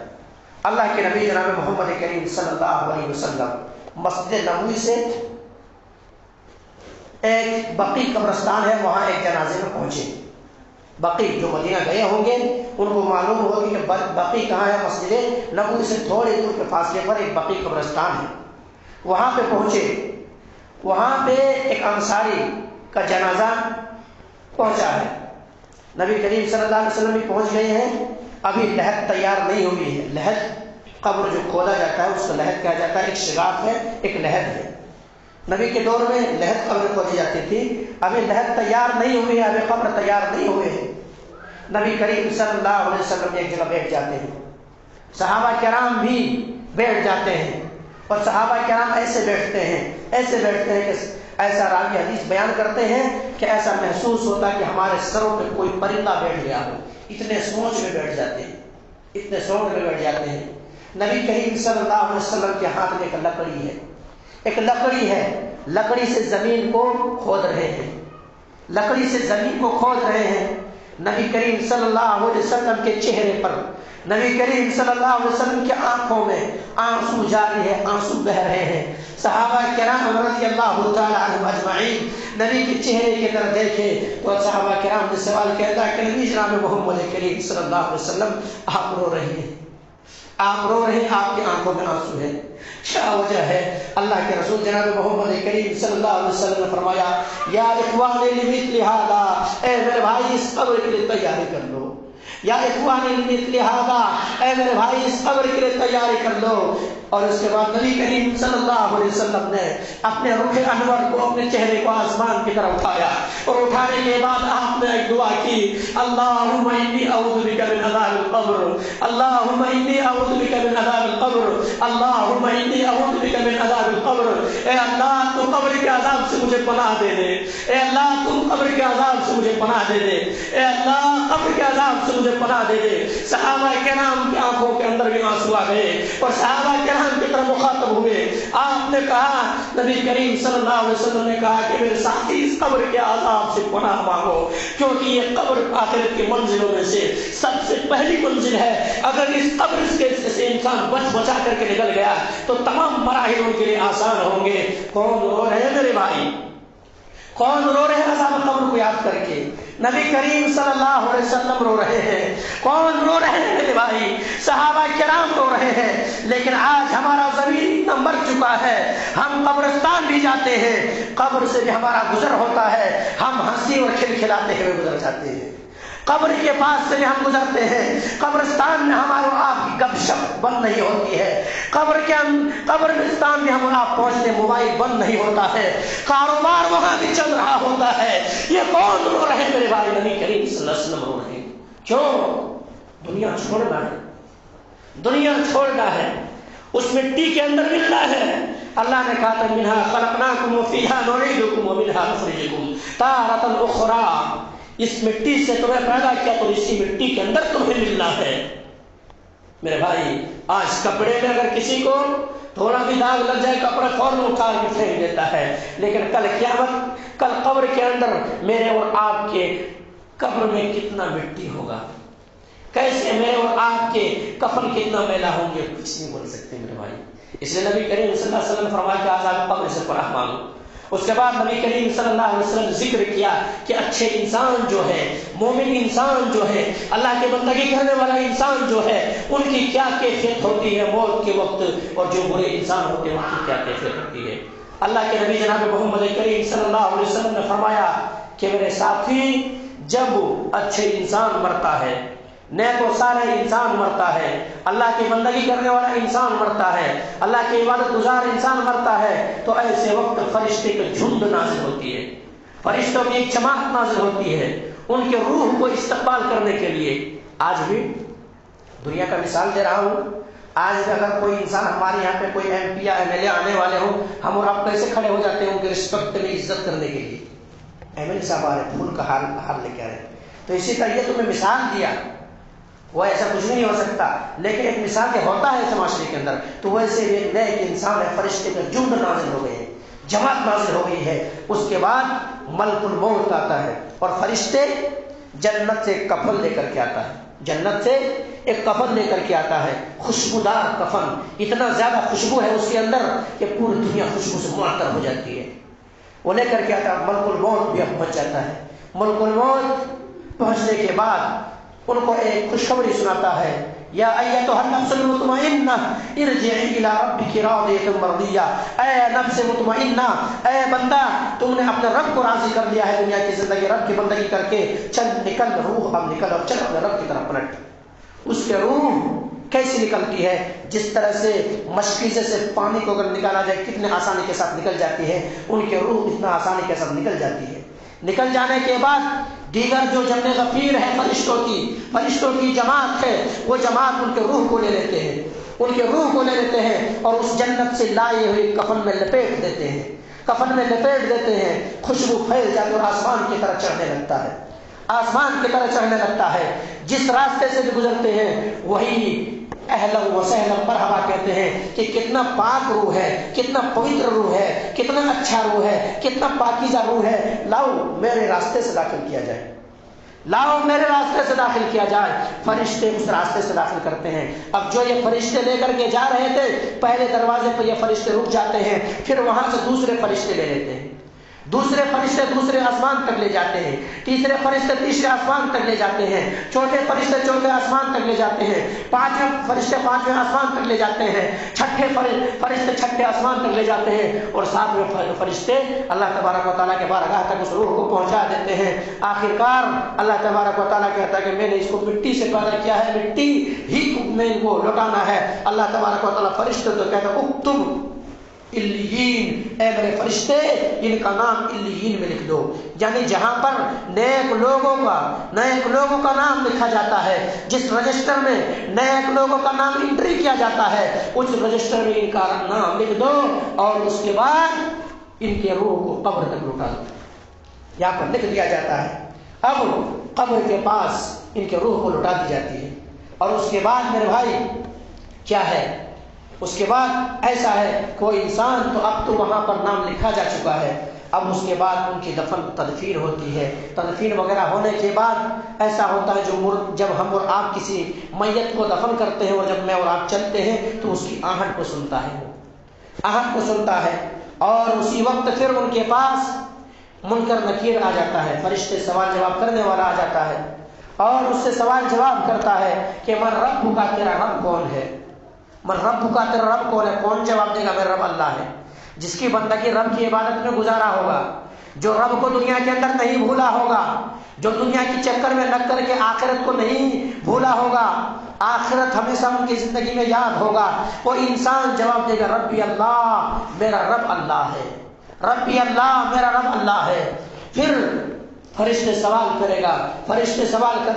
اللہ کے نبی جناب محمد کریم صلی اللہ علیہ وسلم مسجد نبوی سے ایک بقیع قبرستان ہے، وہاں ایک جنازے میں پہنچے. بقیع جو مدینہ گئے ہوں گے ان کو معلوم ہوگی کہ بقیع کہاں ہے. مسجد نبوی سے تھوڑے دور کے فاصلے پر ایک بقیع قبرستان ہے. وہاں پہ پہنچے، وہاں پہ ایک انصاری کا جنازہ پہنچا ہے. نبی کریم صلی اللہ علیہ وسلم بھی پہنچ گئے ہیں. ابھی لحد تیار نہیں ہوئی ہے. لحد قبر جو کھودا جاتا ہے اس کو لحد کہا جاتا ہے. ایک شگاف ہے، ایک لحد ہے. نبی کے دور میں لحد قبر کھودی جاتی تھی. ابھی لحد تیار نہیں ہوئی ہے، ابھی قبر تیار نہیں ہوئے ہیں. نبی کریم صلی اللہ علیہ وسلم ایک جگہ بیٹھ جاتے ہیں، صحابہ کرام بھی بیٹھ جاتے ہیں، اور صحابہ کرام ایسے بیٹھتے ہیں کہ ایسا راوی حدیث بیان کرتے ہیں کہ ایسا محسوس ہوتا ہے کہ ہمارے سروں پہ کوئی پرندہ بیٹھ گیا ہو. اتنے سوچ میں بیٹھ جاتے ہیں، اتنے سوچ میں بیٹھ جاتے ہیں. نبی کریم صلی اللہ علیہ وسلم کے ہاتھ میں ایک لکڑی ہے، ایک لکڑی ہے. لکڑی سے زمین کو کھود رہے ہیں، لکڑی سے زمین کو کھود رہے ہیں. نبی کریم صلی اللہ علیہ وسلم کے چہرے پر، نبی کریم صلی اللہ علیہ وسلم کی آنکھوں میں آنسو جاری ہے، آنسو بہ رہے ہیں۔ صحابہ کرام رضی اللہ تعالی عنہم اجمعین نبی کے چہرے کی طرف دیکھے تو صحابہ کرام نے سوال کیا کہ نبی جناب محمد کریم صلی اللہ علیہ وسلم آپ رو رہے ہیں، آپ رو رہے ہیں، آپ کی آنکھوں میں آنسو ہے، کیا وجہ ہے؟ اللہ کے رسول جناب محمد کریم صلی اللہ علیہ وسلم نے فرمایا یا اخوانی لمثل ھذا، اے میرے بھائی اس قبر کے لیے تیاری کر لو، یا اخوانی لمثل ھذا، اے میرے بھائی اس قبر کے لیے تیاری کر لو۔ اور اس کے بعد نبی کریم صلی اللہ علیہ وسلم نے اپنے رخ انور کو، اپنے چہرے کو آسمان کی طرف اٹھایا، اور اٹھانے کے بعد آپ نے ایک دعا کی، اللہم انی اعوذ بک من عذاب القبر، اللہم انی اعوذ بک من عذاب القبر، اللہم انی اعوذ بک من عذاب القبر۔ اے اللہ تو قبر کے عذاب سے مجھے پناہ دے دے، اے اللہ تم قبر کے عذاب سے مجھے پناہ دے دے، اے اللہ قبر کے عذاب سے مجھے پناہ دے دے۔ صحابہ کرام کی آنکھوں کے اندر بھی آنسو آ گئے، اور صحابہ کرام کی طرف مخاطب ہوئے۔ آپ نے کہا، نبی کریم صلی اللہ علیہ وسلم نے کہا کہ میرے ساتھی اس قبر کے عذاب سے پناہ مانگو، کیونکہ یہ قبر آخرت کی منزلوں میں سے سب سے پہلی منزل ہے۔ اگر اس قبر سے انسان بچ بچا کر کے نکل گیا تو تمام مراحل ان کے لیے آسان ہوں گے۔ کون رو رہے ہیں میرے بھائی؟ کون رو رہے ہیں عذاب قبر کو یاد کر کے؟ نبی کریم صلی اللہ علیہ وسلم رو رہے ہیں۔ کون رو رہے ہیں میرے بھائی؟ صحابہ کرام رو رہے ہیں۔ لیکن آج ہمارا ضمیر اتنا مر چکا ہے، ہم قبرستان بھی جاتے ہیں، قبر سے بھی ہمارا گزر ہوتا ہے، ہم ہنسی اور کھلکھلاتے ہوئے گزر جاتے ہیں، قبر کے پاس سے بھی ہم گزرتے ہیں، قبرستان میں ہمارے آپ کی گپ شپ بند نہیں ہوتی ہے، قبرستان میں ہم آپ پہنچتے موبائل بند نہیں ہوتا ہے، کاروبار وہاں بھی چل رہا ہوتا ہے۔ یہ کون رو رہے ہیں میرے بھائی؟ نبی کریم صلی اللہ علیہ وسلم رو رہے ہیں۔ کیوں؟ دنیا چھوڑنا ہے، دنیا چھوڑنا ہے، اس مٹی کے اندر ملنا ہے۔ اللہ نے کہا تھا منہا خلقناکم وفیہا نعیدکم ومنہا نخرجکم تارۃ اخری، اس مٹی سے تمہیں پیدا کیا تو اسی مٹی کے اندر تمہیں ملنا ہے۔ میرے بھائی آج کپڑے میں اگر کسی کو تھوڑا بھی داغ لگ جائے کپڑا فوراً اٹھا کے پھینک دیتا ہے، لیکن کل قیامت، کل قبر کے اندر میرے اور آپ کے قبر میں کتنا مٹی ہوگا، کیسے میرے اور آپ کے کفن کتنا میلا ہوں گے، کچھ نہیں بول سکتے میرے بھائی۔ اس لیے نبی کریم صلی اللہ علیہ وسلم نے فرمایا کہ عذاب قبر سے پناہ مانگو۔ اس کے بعد نبی کریم صلی اللہ علیہ وسلم نے ذکر کیا کہ اچھے انسان جو ہے، مومن انسان جو ہے، اللہ کی بندگی کرنے والا انسان جو ہے، ان کی کیا کیفیت ہوتی ہے موت کے وقت، اور جو برے انسان ہوتے ہیں ان کی کیا کیفیت ہوتی ہے۔ اللہ کے نبی جناب محمد کریم صلی اللہ علیہ وسلم نے فرمایا کہ میرے ساتھی، جب اچھے انسان مرتا ہے، نیک و صالح انسان مرتا ہے، اللہ کی بندگی کرنے والا انسان مرتا ہے، اللہ کی عبادت گزار انسان مرتا ہے، تو ایسے وقت فرشتے کی جھنڈ نازل ہوتی ہے، فرشتوں کی ایک جماعت نازل ہوتی ہے ان کے روح کو استقبال کرنے کے لیے۔ آج بھی دنیا کا مثال دے رہا ہوں، آج بھی اگر کوئی انسان ہمارے یہاں پہ کوئی ایم پی یا ایم ایل اے آنے والے ہوں، ہم اور آپ کیسے کھڑے ہو جاتے ہیں ان کے رسپیکٹ میں، عزت کرنے کے لیے۔ ایم ایل اے صاحب آ رہے، پھول کا ہار لے کے آ رہے، تو اسی طرح یہ تمہیں مثال دیا، وہ ایسا کچھ نہیں ہو سکتا، لیکن ایک مثال کے ہوتا ہے اس معاشرے کے اندر، تو ویسے ایک نیک انسان ہے، فرشتے کا جھنڈ نازل ہو گئے ہیں، جماعت نازل ہو گئی ہے۔ اس کے بعد ملک الموت آتا ہے، اور فرشتے جنت سے ایک کفن لے کر کے آتا ہے، جنت سے ایک کفن لے کر کے آتا ہے، خوشبودار کفن، اتنا زیادہ خوشبو ہے اس کے اندر کہ پوری دنیا خوشبو سے معطر ہو جاتی ہے۔ وہ لے کر کے آتا ہے، ملک الموت بھی پہنچ جاتا ہے۔ ملک الموت پہنچنے کے بعد ان کو ایک خوشخبری سناتا ہے، یا ایتھا النفس المطمئنہ ارجعی الی ربک راضیۃ مرضیہ، اے نفس مطمئنہ، اے بندہ تم نے اپنے رب کو راضی کر لیا ہے دنیا کی زندگی، رب کی بندگی کر کے چل نکل، روح اب نکل اور چل اپنے رب کی طرف پلٹ۔ اس کے روح کیسی نکلتی ہے؟ جس طرح سے مشکیزے سے پانی کو اگر نکالا جائے کتنے آسانی کے ساتھ نکل جاتی ہے، ان کے روح اتنا آسانی کے ساتھ نکل جاتی ہے۔ نکل جانے کے بعد دیگر جو جمع غفیر ہے فرشتوں کی جماعت ہے، وہ جماعت ان کے روح کو لے لیتے ہیں، ان کے روح کو لے لیتے ہیں اور اس جنت سے لائے ہوئے کفن میں لپیٹ دیتے ہیں، کفن میں لپیٹ دیتے ہیں، خوشبو پھیل جاتی اور آسمان کی طرح چڑھنے لگتا ہے، آسمان کی طرح چڑھنے لگتا ہے۔ جس راستے سے بھی گزرتے ہیں وہی اہلا و سہلا مرحبا کہتے ہیں کہ کتنا پاک روح ہے، کتنا پوتر روح ہے، کتنا اچھا روح ہے، کتنا پاکیزہ روح ہے، لاؤ میرے راستے سے داخل کیا جائے، لاؤ میرے راستے سے داخل کیا جائے، فرشتے اس راستے سے داخل کرتے ہیں۔ اب جو یہ فرشتے لے کر کے جا رہے تھے، پہلے دروازے پر یہ فرشتے رک جاتے ہیں، پھر وہاں سے دوسرے فرشتے لے لیتے ہیں، دوسرے فرشتے دوسرے آسمان تک لے جاتے ہیں، تیسرے فرشتے تیسرے آسمان تک لے جاتے ہیں، چوتھے فرشتے چوتھے آسمان تک لے جاتے ہیں، پانچویں فرشتے پانچویں آسمان تک لے جاتے ہیں، چھٹے فرشتے چھٹے آسمان تک لے جاتے ہیں، اور ساتویں فرشتے اللہ تبارک و تعالیٰ کے بارگاہ تک اس روح کو پہنچا دیتے ہیں۔ آخرکار اللہ تبارک و تعالیٰ کہتا ہے کہ میں نے اس کو مٹی سے پیدا کیا ہے، مٹی ہی میں ان کو لوٹانا ہے۔ اللہ تبارک و تعالیٰ فرشتے تو کہتا ہے اکتب علیین، اے میرے فرشتے ان کا نام علیین میں لکھ دو، یعنی جہاں پر نیک لوگوں کا نام لکھا جاتا ہے، جس رجسٹر میں نیک لوگوں کا نام انٹری کیا جاتا ہے، اس رجسٹر میں ان کا نام لکھ دو، اور اس کے بعد ان کے روح کو قبر تک لوٹا دو۔ یہاں پر لکھ دیا جاتا ہے، اب قبر کے پاس ان کے روح کو لوٹا دی جاتی ہے، اور اس کے بعد میرے بھائی کیا ہے، اس کے بعد ایسا ہے کوئی انسان تو اب تو وہاں پر نام لکھا جا چکا ہے، اب اس کے بعد ان کی دفن تدفین ہوتی ہے۔ تدفین وغیرہ ہونے کے بعد ایسا ہوتا ہے جب ہم اور آپ کسی میت کو دفن کرتے ہیں، اور جب میں اور آپ چلتے ہیں تو اس کی آہٹ کو سنتا ہے، اور اسی وقت پھر ان کے پاس منکر نکیر آ جاتا ہے، فرشتے سوال جواب کرنے والا آ جاتا ہے، اور اس سے سوال جواب کرتا ہے کہ من رب کا تیرا رب کون ہے، من رب کا تیرا رب کون ہے؟ کون جواب دے گا؟ میرا رب اللہ ہے، جس کی بندگی رب کی عبادت میں گزارا ہوگا، جو رب کو دنیا کے اندر نہیں بھولا ہوگا، جو دنیا کی چکر میں لگ کر کے آخرت کو نہیں بھولا ہوگا، آخرت ہمیشہ ان کی زندگی میں یاد ہوگا، وہ انسان جواب دے گا ربی اللہ، میرا رب اللہ ہے، ربی اللہ، میرا رب اللہ ہے۔ پھر فرشتے سوال کرے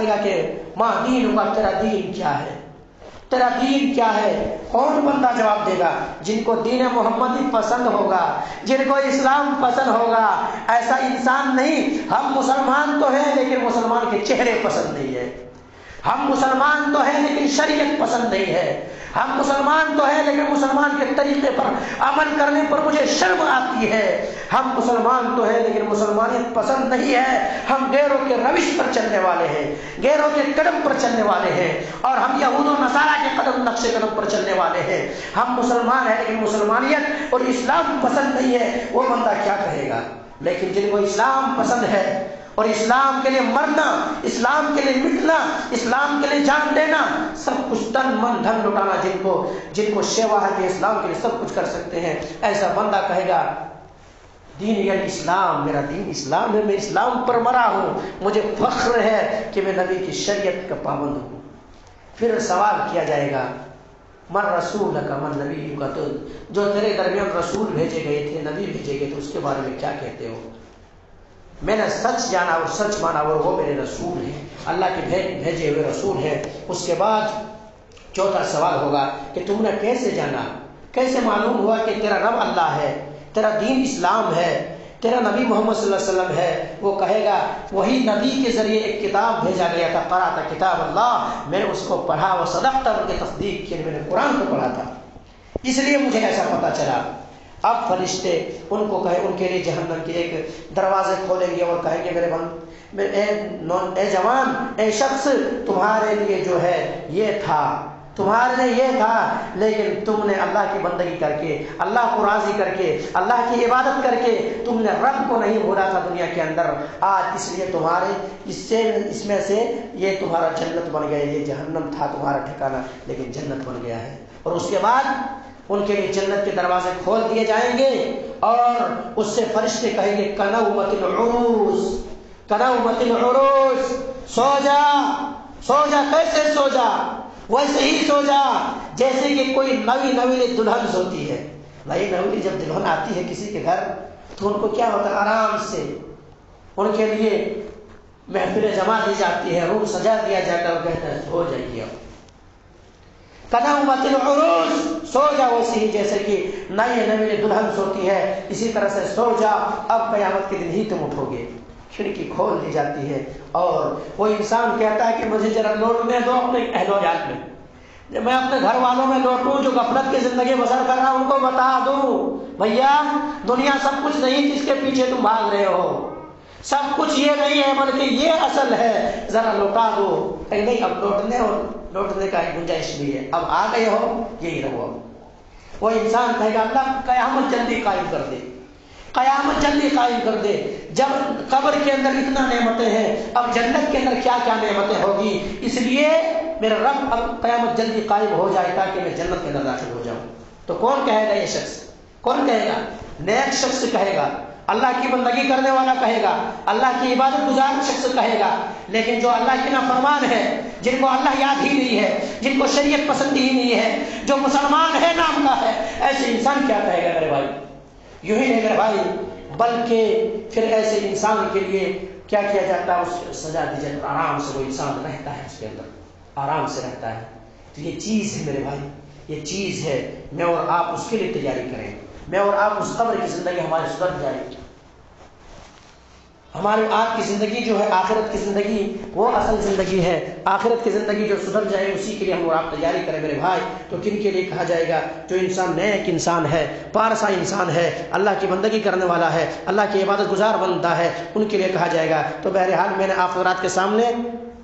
گا کہ ماں دین کا، تیرا دین کیا ہے، تیرا دین کیا ہے؟ کون بندہ جواب دے گا؟ جن کو دین محمدی پسند ہوگا، جن کو اسلام پسند ہوگا۔ ایسا انسان نہیں، ہم مسلمان تو ہیں لیکن مسلمان کے چہرے پسند نہیں ہے، ہم مسلمان تو ہیں لیکن شریعت پسند نہیں ہے، ہم مسلمان تو ہیں لیکن مسلمان کے طریقے پر عمل کرنے پر مجھے شرم آتی ہے، ہم مسلمان تو ہیں لیکن مسلمانیت پسند نہیں ہے، ہم غیروں کے روش پر چلنے والے ہیں، غیروں کے قدم پر چلنے والے ہیں، اور ہم یہود و نصارہ کے نقش قدم پر چلنے والے ہیں۔ ہم مسلمان ہیں لیکن مسلمانیت اور اسلام پسند نہیں ہے، وہ بندہ کیا کہے گا؟ لیکن جن کو اسلام پسند ہے اور اسلام کے لیے مرنا، اسلام کے لیے مٹنا، اسلام کے لیے جان دینا، سب کچھ تن من دھن لٹانا، جن کو شیوا ہے کہ اسلام کے لیے سب کچھ کر سکتے ہیں، ایسا بندہ کہے گا دین یعنی اسلام، میرا دین اسلام ہے، میں اسلام پر مرا ہوں، مجھے فخر ہے کہ میں نبی کی شریعت کا پابند ہوں۔ پھر سوال کیا جائے گا من رسول کا، من نبی کا، تو جو تیرے درمیان رسول بھیجے گئے تھے، نبی بھیجے گئے تھے، اس کے بارے میں کیا کہتے ہو؟ میں نے سچ جانا اور سچ مانا، اور وہ میرے رسول ہیں، اللہ کے بھیجے ہوئے رسول ہیں۔ اس کے بعد چوتھا سوال ہوگا کہ تم نے کیسے جانا، کیسے معلوم ہوا کہ تیرا رب اللہ ہے، تیرا دین اسلام ہے، تیرا نبی محمد صلی اللہ علیہ وسلم ہے؟ وہ کہے گا وہی نبی کے ذریعے ایک کتاب بھیجا گیا تھا، قرأت کتاب اللہ، میں نے اس کو پڑھا، وہ صدقت، ان کی تصدیق کی، میں نے قرآن کو پڑھا تھا، اس لیے مجھے ایسا پتہ چلا۔ اب فرشتے ان کو کہے، ان کے لیے جہنم کے ایک دروازے کھولیں گے اور کہیں گے اے جوان، اے شخص، تمہارے لیے جو ہے یہ تھا، تمہارے لیے یہ تھا، لیکن تم نے اللہ کی بندگی کر کے، اللہ کو راضی کر کے، اللہ کی عبادت کر کے تم نے رب کو نہیں بھولا تھا دنیا کے اندر، آج اس لیے تمہارے اس میں سے یہ تمہارا جنت بن گیا، یہ جہنم تھا تمہارا ٹھکانہ لیکن جنت بن گیا ہے۔ اور اس کے بعد ان کے لیے جنت کے دروازے کھول دیے جائیں گے، اور اس سے فرشتے کہیں گے کنومت العروس، کنومت العروس، سو جا، سو جا، کیسے سو جا؟ ویسے ہی سو جا جیسے کہ کوئی نوی نویلی دلہن سوتی ہے۔ نئی نویلی جب دلہن آتی ہے کسی کے گھر تو ان کو کیا ہوتا ہے، آرام سے ان کے لیے محفل جما دی جاتی ہے، روم سجا دیا جاتا ہے، اور کہتا ہے سو جائیے اب، کنومت العروس، سو جا ویسے ہی جیسے کہ نئی نویلی دلہن سوتی ہے، اسی طرح سے سو جا، اب قیامت کے دن ہی تم اٹھو گے۔ کھڑکی کھول دی جاتی ہے، اور وہ انسان کہتا ہے کہ مجھے ذرا لوٹنے دو اپنے اہل و عیال میں، میں اپنے گھر والوں میں لوٹوں جو غفلت کی زندگی بسر کر رہا ہوں، ان کو بتا دوں بھیا دنیا سب کچھ نہیں جس کے پیچھے تم بھاگ رہے ہو، سب کچھ یہ نہیں ہے بلکہ یہ اصل ہے، ذرا لوٹا دو۔ نہیں، اب لوٹنے کا گنجائش بھی ہے، اب آ گئے ہو یہی رہو۔ وہ انسان کہے گا اللہ قیامت جلدی قائم کر دے، قیامت جلدی قائم کر دے۔ جب قبر کے اندر اتنا نعمتیں ہیں، اب جنت کے اندر کیا کیا نعمتیں ہوگی، اس لیے میرا رب اب قیامت جلدی قائم ہو جائے تاکہ میں جنت کے اندر داخل ہو جاؤں۔ تو کون کہے گا یہ شخص؟ کون کہے گا؟ نیک شخص کہے گا، اللہ کی بندگی کرنے والا کہے گا، اللہ کی عبادت گزار شخص کہے گا۔ لیکن جو اللہ کے نافرمان ہے، جن کو اللہ یاد ہی نہیں ہے، جن کو شریعت پسند ہی نہیں ہے، جو مسلمان ہے نام کا ہے، ایسے انسان کیا کہے گا میرے بھائی؟ یوں ہی نہیں میرے بھائی، بلکہ پھر ایسے انسان کے لیے کیا کیا جاتا ہے؟ اس کو سزا دی جاتی ہے، آرام سے وہ انسان رہتا ہے، اس کے اندر آرام سے رہتا ہے۔ تو یہ چیز ہے میرے بھائی، یہ چیز ہے، میں اور آپ اس کے لیے تیاری کریں، میں اور آپ اس قبر کی زندگی ہماری سدھر جائے، ہماری آپ کی زندگی جو ہے آخرت کی زندگی وہ اصل زندگی ہے، آخرت کی زندگی جو سدھر جائے اسی کے لیے ہم اور آپ تیاری کریں میرے بھائی۔ تو کن کے لیے کہا جائے گا؟ جو انسان نیک انسان ہے، پارسا انسان ہے، اللہ کی بندگی کرنے والا ہے، اللہ کی عبادت گزار بنتا ہے، ان کے لیے کہا جائے گا۔ تو بہرحال میں نے آپ حضرات کے سامنے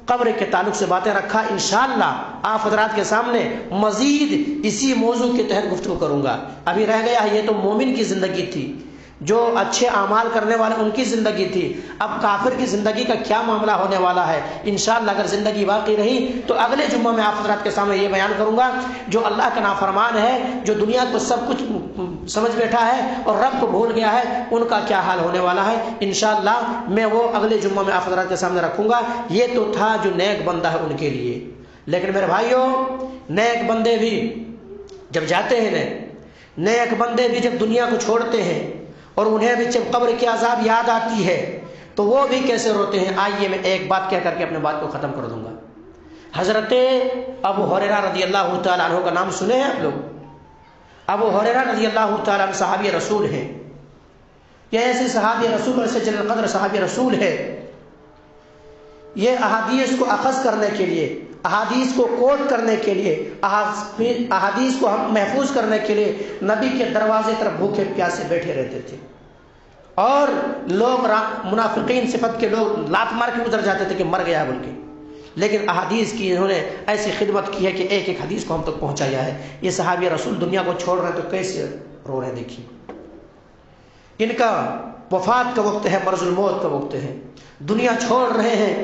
قبر کے تعلق سے باتیں رکھا، انشاءاللہ آپ حضرات کے سامنے مزید اسی موضوع کے تحت گفتگو کروں گا۔ ابھی رہ گیا ہے، یہ تو مومن کی زندگی تھی، جو اچھے اعمال کرنے والے ان کی زندگی تھی۔ اب کافر کی زندگی کا کیا معاملہ ہونے والا ہے، انشاءاللہ اگر زندگی باقی رہی تو اگلے جمعہ میں آپ حضرات کے سامنے یہ بیان کروں گا۔ جو اللہ کا نافرمان ہے، جو دنیا کو سب کچھ سمجھ بیٹھا ہے اور رب کو بھول گیا ہے، ان کا کیا حال ہونے والا ہے، انشاءاللہ میں وہ اگلے جمعہ میں آپ حضرات کے سامنے رکھوں گا۔ یہ تو تھا جو نیک بندہ ہے ان کے لیے، لیکن میرے بھائیوں نیک بندے بھی جب جاتے ہیں، نیک بندے بھی جب دنیا کو چھوڑتے ہیں اور انہیں بھی جب قبر کی عذاب یاد آتی ہے تو وہ بھی کیسے روتے ہیں۔ آئیے میں ایک بات کہہ کر کے اپنے بات کو ختم کر دوں گا۔ حضرت ابو ہریرہ رضی اللہ تعالیٰ عنہ کا نام سنے ہیں آپ لوگ؟ ابو ہریرہ رضی اللہ تعالیٰ عنہ صحابی رسول ہیں، یہ ایسے صحابی رسول، ایسے جلیل القدر صحابی رسول ہے، یہ احادیث کو اخذ کرنے کے لیے، احادیث کو کوٹ کرنے کے لیے، احادیث کو ہم محفوظ کرنے کے لیے نبی کے دروازے طرف بھوکے پیاسے بیٹھے رہتے تھے، اور لوگ منافقین صفت کے لوگ لات مار کے گزر جاتے تھے کہ مر گیا بول کے، لیکن احادیث کی انہوں نے ایسی خدمت کی ہے کہ ایک ایک حدیث کو ہم تک پہنچایا ہے۔ یہ صحابی رسول دنیا کو چھوڑ رہے ہیں تو کیسے رو رہے ہیں، دیکھیے ان کا وفات کا وقت ہے، مرض الموت کا وقت ہے، دنیا چھوڑ رہے ہیں،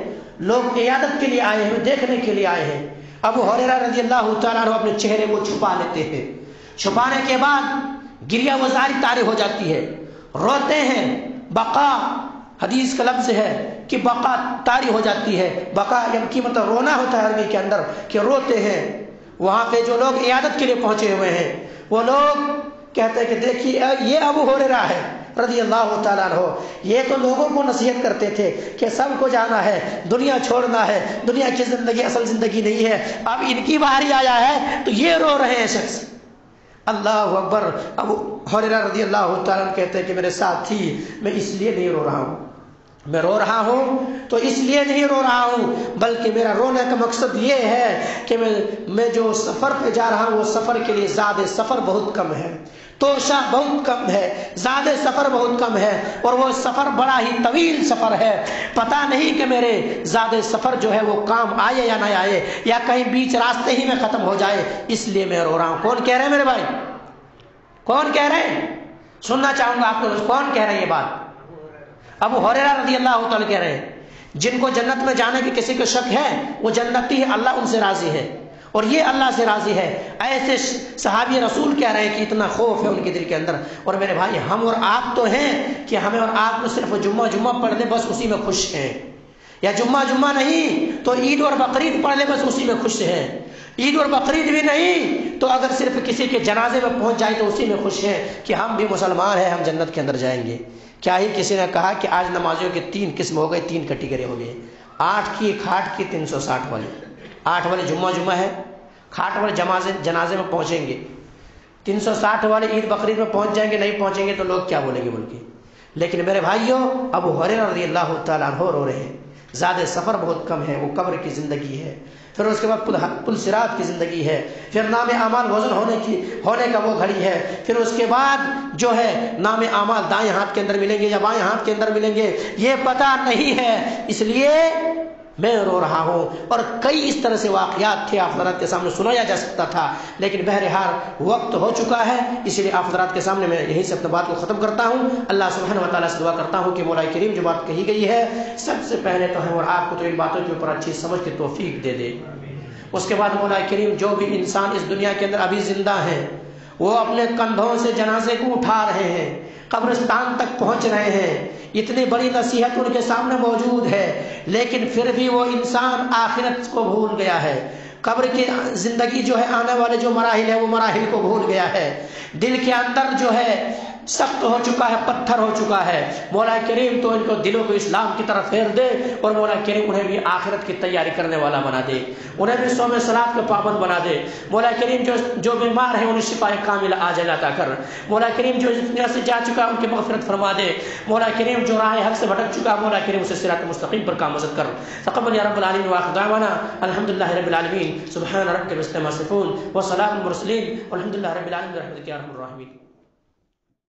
لوگ عیادت کے لیے آئے ہیں، دیکھنے کے لیے آئے ہیں۔ ابو ہریرہ رضی اللہ تعالیٰ عنہ اپنے چہرے کو چھپا لیتے ہیں، چھپانے کے بعد گریہ وزاری طاری ہو جاتی ہے، روتے ہیں، بقا حدیث کا لفظ ہے کہ بقا طاری ہو جاتی ہے، بقا کی مطلب رونا ہوتا ہے عربی کے اندر، کہ روتے ہیں۔ وہاں پہ جو لوگ عیادت کے لیے پہنچے ہوئے ہیں وہ لوگ کہتے ہیں کہ دیکھیے یہ ابو ہریرہ ہے رضی اللہ تعالیٰ عنہ، یہ تو لوگوں کو نصیحت کرتے تھے کہ سب کو جانا ہے، دنیا چھوڑنا ہے، دنیا کی زندگی اصل زندگی نہیں ہے، اب ان کی باری آیا ہے تو یہ رو رہے ہیں شخص۔ اللہ اکبر۔ ابو ہریرہ رضی اللہ تعالیٰ عنہ کہتے ہیں کہ میرے ساتھی میں اس لیے نہیں رو رہا ہوں، میں رو رہا ہوں تو اس لیے نہیں رو رہا ہوں، بلکہ میرا رونے کا مقصد یہ ہے کہ میں جو سفر پہ جا رہا ہوں وہ سفر کے لیے زیادہ سفر بہت کم ہے، توشہ بہت کم ہے، زیادہ سفر بہت کم ہے، اور وہ سفر بڑا ہی طویل سفر ہے، پتہ نہیں کہ میرے زیادہ سفر جو ہے وہ کام آئے یا نہ آئے، یا کہیں بیچ راستے ہی میں ختم ہو جائے، اس لیے میں رو رہا ہوں۔ کون کہہ رہے ہیں میرے بھائی؟ کون کہہ رہے ہیں؟ سننا چاہوں گا آپ کو، کون کہہ رہے ہیں یہ بات؟ ابو ہریرہ رضی اللہ تعالیٰ کہہ رہے ہیں، جن کو جنت میں جانے کی کسی کو شک ہے وہ جنتی ہے، اللہ ان سے راضی ہے اور یہ اللہ سے راضی ہے۔ ایسے صحابی رسول کہہ رہے ہیں کہ اتنا خوف ہے ان کے دل کے اندر۔ اور میرے بھائی ہم اور آپ تو ہیں کہ ہمیں اور آپ کو صرف جمعہ پڑھ لے بس اسی میں خوش ہیں، یا جمعہ نہیں تو عید اور بقرعید پڑھ لے بس اسی میں خوش ہیں، عید اور بقرعید بھی نہیں تو اگر صرف کسی کے جنازے میں پہنچ جائے تو اسی میں خوش ہیں کہ ہم بھی مسلمان ہیں، ہم جنت کے اندر جائیں گے۔ کیا ہی کسی نے کہا کہ آج نمازیوں کی 3 قسم ہو گئے، 3 کیٹیگری ہو گئی، 8 کی، 61 کی، 360 والی۔ 8 والے جمعہ ہے، 61 والے جنازے میں پہنچیں گے، 360 والے عید بقرعید میں پہنچ جائیں گے، نہیں پہنچیں گے تو لوگ کیا بولیں گے بول کے۔ لیکن میرے بھائیوں ابو ہریرہ رضی اللہ تعالیٰ عنہ رو رہے ہیں، زیادہ سفر بہت کم ہے، وہ قبر کی زندگی ہے۔ پھر اس کے بعد پل صراط کی زندگی ہے، پھر نام اعمال وزن ہونے کا وہ گھڑی ہے، پھر اس کے بعد جو ہے نام اعمال دائیں ہاتھ کے اندر ملیں گے یا بائیں ہاتھ کے اندر ملیں گے، یہ پتہ نہیں ہے۔ اس لیے میں رو رہا ہوں، اور کئی اس طرح سے واقعات تھے آپ حضرات کے سامنے سنایا جا سکتا تھا، لیکن بہرحال وقت ہو چکا ہے، اسی لیے آپ حضرات کے سامنے میں یہیں سے اپنے بات کو ختم کرتا ہوں۔ اللہ سبحانہ و تعالیٰ سے دعا کرتا ہوں کہ مولا کریم جو بات کہی گئی ہے سب سے پہلے تو ہم اور آپ کو تو ان باتوں کے اوپر اچھی سمجھ کی توفیق دے دے۔ اس کے بعد مولا کریم جو بھی انسان اس دنیا کے اندر ابھی زندہ ہیں، وہ اپنے کندھوں سے جنازے کو اٹھا رہے ہیں، قبرستان تک پہنچ رہے ہیں، اتنی بڑی نصیحت ان کے سامنے موجود ہے، لیکن پھر بھی وہ انسان آخرت کو بھول گیا ہے، قبر کی زندگی جو ہے آنے والے جو مراحل ہے وہ مراحل کو بھول گیا ہے، دل کے اندر جو ہے سخت ہو چکا ہے، پتھر ہو چکا ہے۔ مولا کریم تو ان کو دلوں کو اسلام کی طرف پھیر دے، اور مولا کریم انہیں بھی آخرت کی تیاری کرنے والا بنا دے، انہیں بھی صوم صلات کے پابند بنا دے۔ مولا کریم جو بیمار ہیں انہیں شفا کاملہ عاجلہ عطا کر۔ مولا کریم جو اس دنیا سے جا چکا ان کی مغفرت فرما دے۔ مولا کریم جو راہ حق سے بھٹک چکا، مولا کریم اسے صراط مستقیم پر گامزن کر۔ تقبل یا رب العالمین وآخر دعوانا الحمدللہ رب العالمین، سبحان ربک رب العزة عما یصفون وسلام المرسلین والحمدللہ رب العالمین برحمتک یا ارحم الراحمین۔